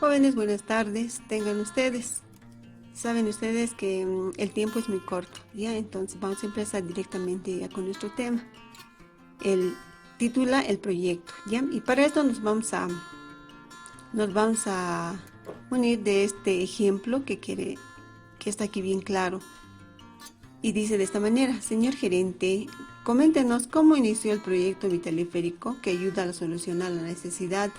Jóvenes, buenas tardes, tengan ustedes. Saben ustedes que el tiempo es muy corto, ¿ya? Entonces vamos a empezar directamente ya con nuestro tema. El titula el proyecto, ¿ya? Y para esto nos vamos a unir de este ejemplo que está aquí bien claro. Y dice de esta manera: señor gerente, coméntenos cómo inició el proyecto vitaliférico que ayuda a solucionar la necesidad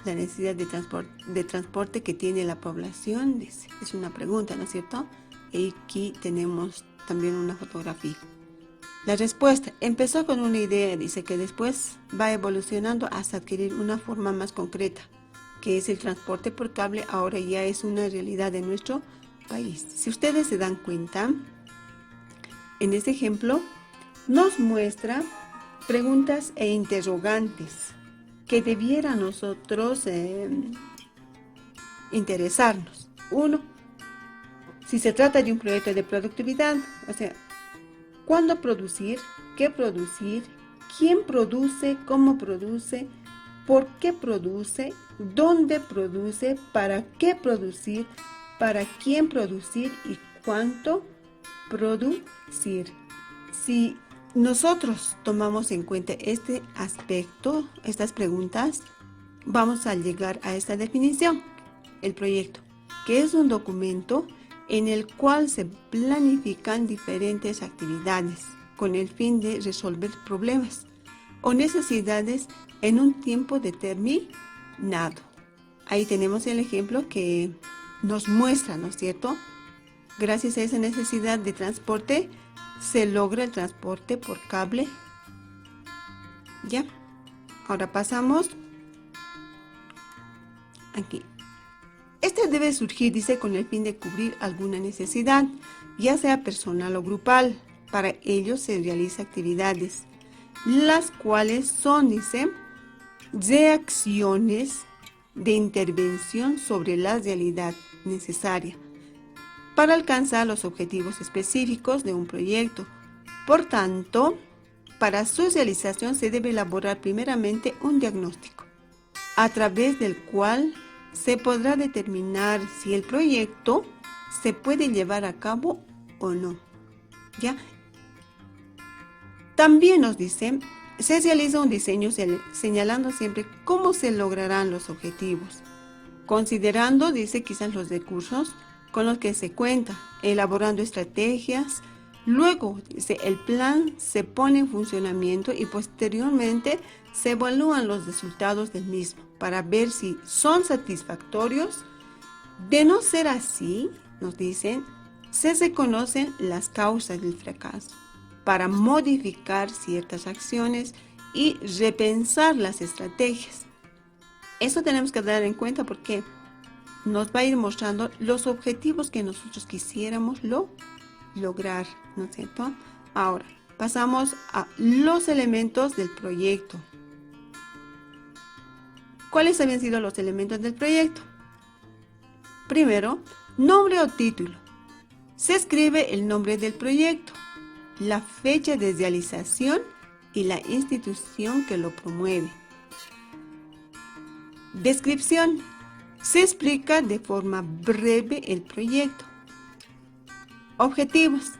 de transporte que tiene la población. Dice, es una pregunta, ¿no es cierto? Y aquí tenemos también una fotografía. La respuesta: empezó con una idea, dice, que después va evolucionando hasta adquirir una forma más concreta, que es el transporte por cable. Ahora ya es una realidad en nuestro país. Si ustedes se dan cuenta, en este ejemplo nos muestra preguntas e interrogantes que debiera nosotros interesarnos. Uno, si se trata de un proyecto de productividad, o sea, ¿cuándo producir? ¿Qué producir? ¿Quién produce? ¿Cómo produce? ¿Por qué produce? ¿Dónde produce? ¿Para qué producir? ¿Para quién producir? ¿Y cuánto producir? Si nosotros tomamos en cuenta este aspecto, estas preguntas, vamos a llegar a esta definición. El proyecto, que es un documento en el cual se planifican diferentes actividades con el fin de resolver problemas o necesidades en un tiempo determinado. Ahí tenemos el ejemplo que nos muestra, ¿no es cierto? Gracias a esa necesidad de transporte, se logra el transporte por cable. ¿Ya? Ahora pasamos aquí. Este debe surgir, dice, con el fin de cubrir alguna necesidad, ya sea personal o grupal. Para ello se realizan actividades, las cuales son, dice, reacciones de intervención sobre la realidad necesaria para alcanzar los objetivos específicos de un proyecto. Por tanto, para su realización se debe elaborar primeramente un diagnóstico, a través del cual se podrá determinar si el proyecto se puede llevar a cabo o no. ¿Ya? También nos dice, se realiza un diseño señalando siempre cómo se lograrán los objetivos, considerando, dice, quizás los recursos con los que se cuenta, elaborando estrategias. Luego, dice, el plan se pone en funcionamiento y posteriormente se evalúan los resultados del mismo para ver si son satisfactorios. De no ser así, nos dicen, se reconocen las causas del fracaso para modificar ciertas acciones y repensar las estrategias. Eso tenemos que dar en cuenta porque nos va a ir mostrando los objetivos que nosotros quisiéramos lograr, ¿no es cierto? Ahora, pasamos a los elementos del proyecto. ¿Cuáles habían sido los elementos del proyecto? Primero, nombre o título. Se escribe el nombre del proyecto, la fecha de realización y la institución que lo promueve. Descripción. Se explica de forma breve el proyecto. Objetivos.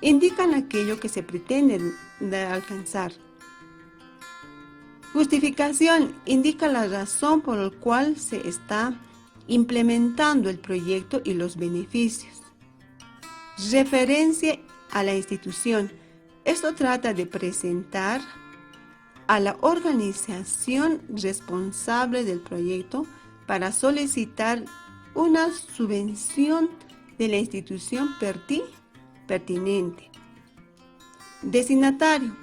Indican aquello que se pretende alcanzar. Justificación. Indica la razón por la cual se está implementando el proyecto y los beneficios. Referencia a la institución. Esto trata de presentar a la organización responsable del proyecto para solicitar una subvención de la institución pertinente. Destinatario.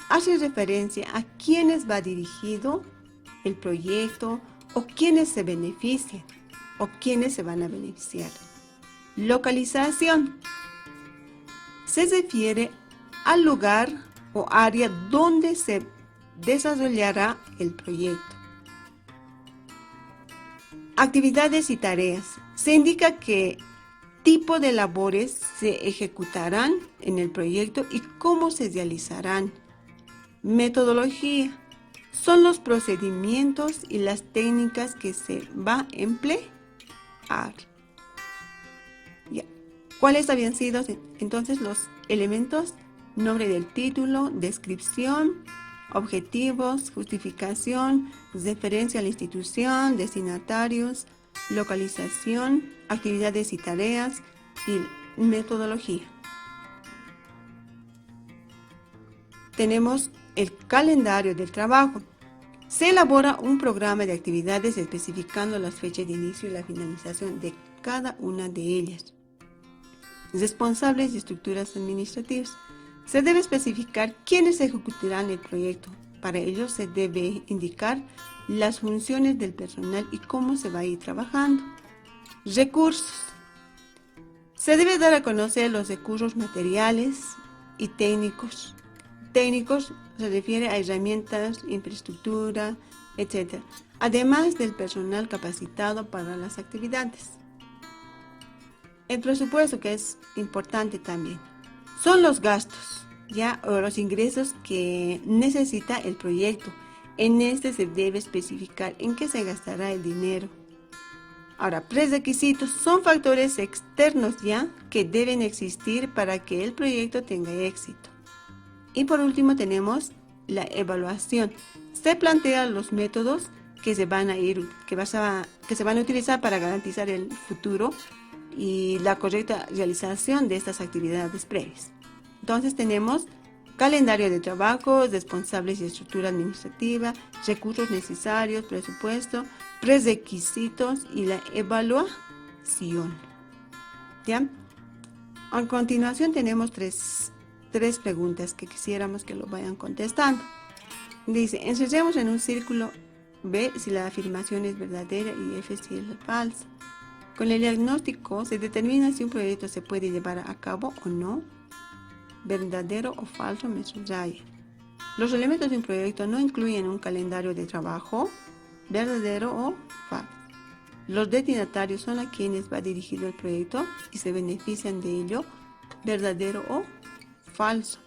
Hace referencia a quiénes va dirigido el proyecto o quiénes se benefician o quiénes se van a beneficiar. Localización. Se refiere al lugar o área donde se desarrollará el proyecto. Actividades y tareas. Se indica qué tipo de labores se ejecutarán en el proyecto y cómo se realizarán. Metodología. son los procedimientos y las técnicas que se va a emplear. Ya. ¿Cuáles habían sido entonces los elementos? Nombre del título, descripción, objetivos, justificación, referencia a la institución, destinatarios, localización, actividades y tareas y metodología. Tenemos el calendario del trabajo. Se elabora un programa de actividades especificando las fechas de inicio y la finalización de cada una de ellas. Responsables y estructuras administrativas. Se debe especificar quiénes ejecutarán el proyecto. Para ello se debe indicar las funciones del personal y cómo se va a ir trabajando. Recursos. Se debe dar a conocer los recursos materiales y técnicos. Técnicos se refiere a herramientas, infraestructura, etc. Además del personal capacitado para las actividades. El presupuesto, que es importante también, son los gastos, o los ingresos que necesita el proyecto. En este se debe especificar en qué se gastará el dinero. Ahora, prerequisitos son factores externos que deben existir para que el proyecto tenga éxito. Y por último tenemos la evaluación. Se plantean los métodos que se van a utilizar para garantizar el futuro y la correcta realización de estas actividades previas. Entonces tenemos calendario de trabajo, responsables y estructura administrativa, recursos necesarios, presupuesto, prerequisitos y la evaluación. ¿Ya? A continuación tenemos tres preguntas que quisiéramos que lo vayan contestando. Dice, encerremos en un círculo B si la afirmación es verdadera y F si es falsa. Con el diagnóstico se determina si un proyecto se puede llevar a cabo o no. Verdadero o falso, me subraya. Los elementos de un proyecto no incluyen un calendario de trabajo. Verdadero o falso. Los destinatarios son a quienes va dirigido el proyecto y se benefician de ello. Verdadero o falso.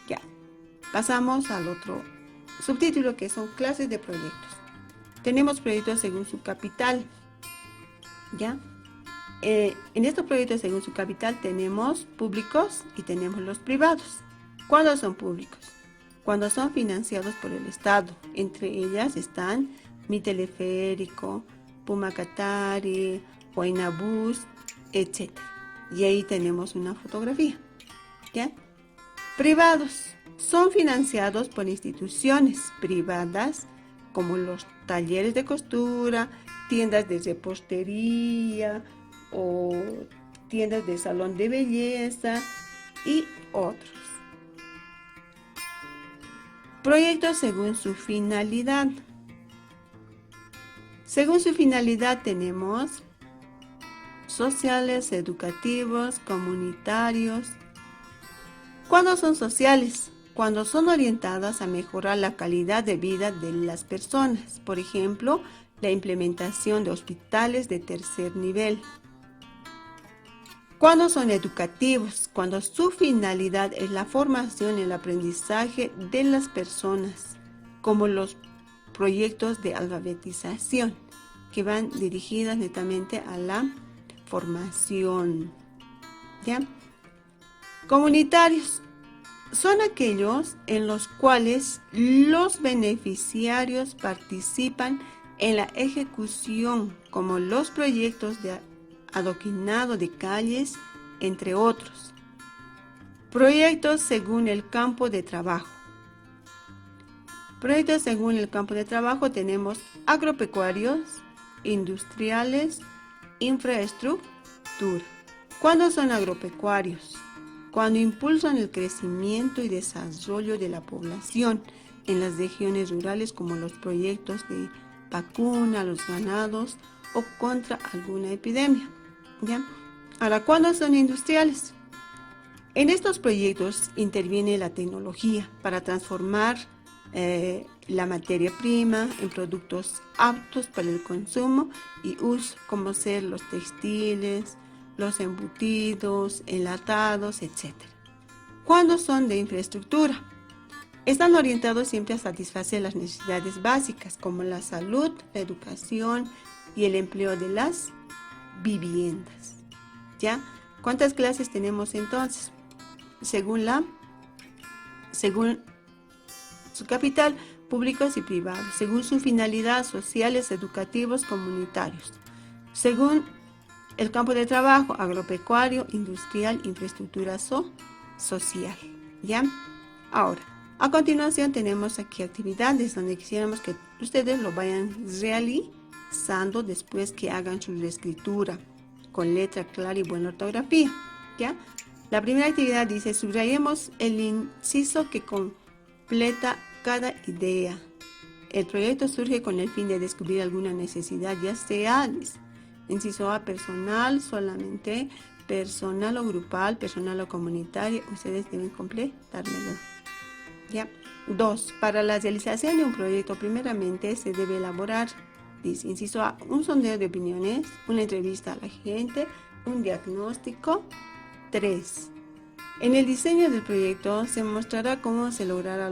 Ya. Pasamos al otro subtítulo, que son clases de proyectos. Tenemos proyectos según su capital. ¿Ya? En estos proyectos según su capital tenemos públicos y tenemos los privados. ¿Cuándo son públicos? Cuando son financiados por el Estado. Entre ellas están Mi Teleférico, Pumacatari, Huaynabús, etc. Y ahí tenemos una fotografía. ¿Ya? Privados son financiados por instituciones privadas como los talleres de costura, tiendas de repostería o tiendas de salón de belleza y otros. Proyectos según su finalidad. Según su finalidad tenemos sociales, educativos, comunitarios. ¿Cuándo son sociales? Cuando son orientadas a mejorar la calidad de vida de las personas. Por ejemplo, la implementación de hospitales de tercer nivel. ¿Cuándo son educativos? Cuando su finalidad es la formación y el aprendizaje de las personas, como los proyectos de alfabetización, que van dirigidas netamente a la formación. ¿Ya? Comunitarios son aquellos en los cuales los beneficiarios participan en la ejecución, como los proyectos de adoquinado de calles, entre otros. Proyectos según el campo de trabajo. Proyectos según el campo de trabajo tenemos agropecuarios, industriales, infraestructura. ¿Cuándo son agropecuarios? Cuando impulsan el crecimiento y desarrollo de la población en las regiones rurales, como los proyectos de vacuna a los ganados o contra alguna epidemia. ¿Ya? Ahora, ¿cuándo son industriales? En estos proyectos interviene la tecnología para transformar la materia prima en productos aptos para el consumo y uso, como ser los textiles, los embutidos, enlatados, etc. ¿Cuándo son de infraestructura? están orientados siempre a satisfacer las necesidades básicas como la salud, la educación y el empleo de las viviendas. ¿Ya? ¿Cuántas clases tenemos entonces? Según su capital, públicos y privados, según su finalidad, sociales, educativos, comunitarios, según el campo de trabajo, agropecuario, industrial, infraestructura social. ¿Ya? Ahora, a continuación tenemos aquí actividades donde quisiéramos que ustedes lo vayan realizando después que hagan su reescritura con letra clara y buena ortografía. ¿Ya? La primera actividad dice, subrayemos el inciso que completa cada idea. El proyecto surge con el fin de descubrir alguna necesidad, ya sea, inciso A, personal, solamente personal o grupal, personal o comunitario. Ustedes deben completármelo. ¿Ya? 2. Para la realización de un proyecto, primeramente se debe elaborar, dice, inciso A, un sondeo de opiniones, una entrevista a la gente, un diagnóstico. 3. En el diseño del proyecto se mostrará cómo se logrará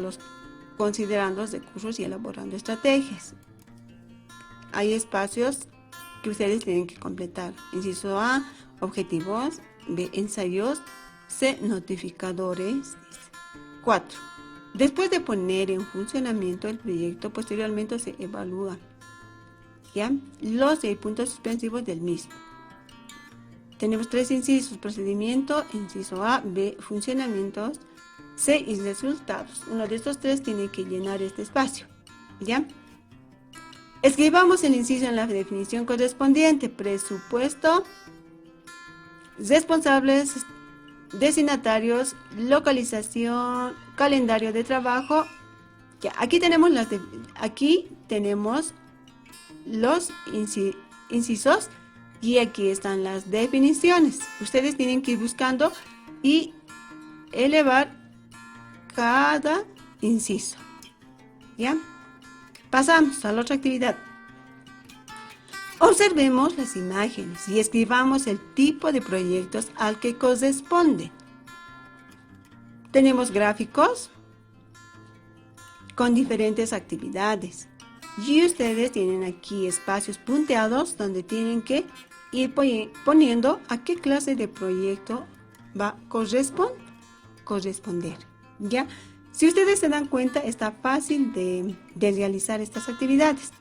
considerando los recursos y elaborando estrategias. Hay espacios que ustedes tienen que completar. Inciso A, objetivos. B, ensayos. C, notificadores. 4. Después de poner en funcionamiento el proyecto, posteriormente se evalúa, ¿ya?, los 6 puntos suspensivos del mismo. Tenemos 3 incisos: procedimiento, inciso A, B, funcionamientos, C, y resultados. Uno de estos 3 tiene que llenar este espacio, ¿ya? Escribamos el inciso en la definición correspondiente: presupuesto, responsables, destinatarios, localización, calendario de trabajo. Ya, aquí tenemos los incisos y aquí están las definiciones. Ustedes tienen que ir buscando y elevar cada inciso. ¿Ya? Pasamos a la otra actividad. Observemos las imágenes y escribamos el tipo de proyectos al que corresponde. Tenemos gráficos con diferentes actividades y ustedes tienen aquí espacios punteados donde tienen que ir poniendo a qué clase de proyecto va a corresponder. ¿Ya? Si ustedes se dan cuenta, está fácil de realizar estas actividades.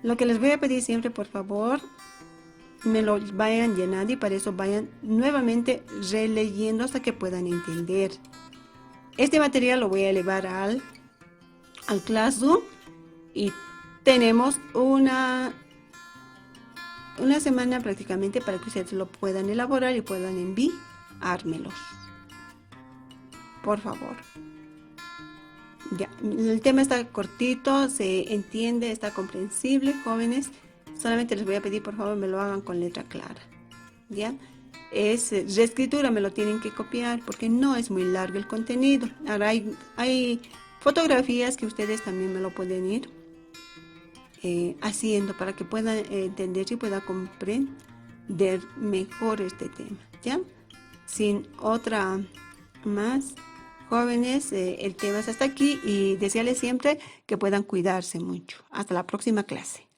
Lo que les voy a pedir siempre, por favor, me lo vayan llenando y para eso vayan nuevamente releyendo hasta que puedan entender. Este material lo voy a elevar al Classroom y tenemos una semana prácticamente para que ustedes lo puedan elaborar y puedan enviármelos. Por favor. Ya, el tema está cortito, se entiende, está comprensible, jóvenes. Solamente les voy a pedir, por favor, me lo hagan con letra clara. ¿Ya? Es reescritura, me lo tienen que copiar porque no es muy largo el contenido. Ahora hay fotografías que ustedes también me lo pueden ir haciendo para que puedan entender y puedan comprender mejor este tema. ¿Ya? Sin otra más. Jóvenes, el tema es hasta aquí y desearles siempre que puedan cuidarse mucho. Hasta la próxima clase.